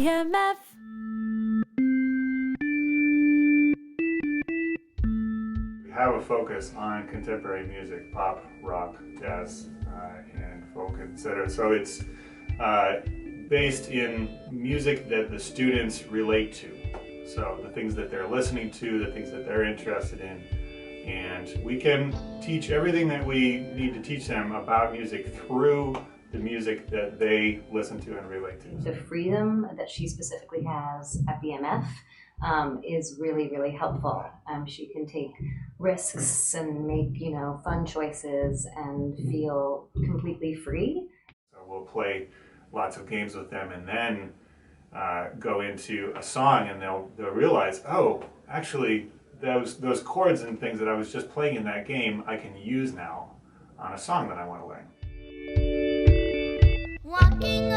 BMF. We have a focus on contemporary music, pop, rock, jazz, and folk, etc. So it's based in music that the students relate to. So the things that they're listening to, the things that they're interested in. And we can teach everything that we need to teach them about music through the music that they listen to and relate to. The freedom that she specifically has at BMF is really, really helpful. She can take risks and make, fun choices and feel completely free. So we'll play lots of games with them and then go into a song, and they'll realize, oh, actually those chords and things that I was just playing in that game I can use now on a song that I want to learn. Walking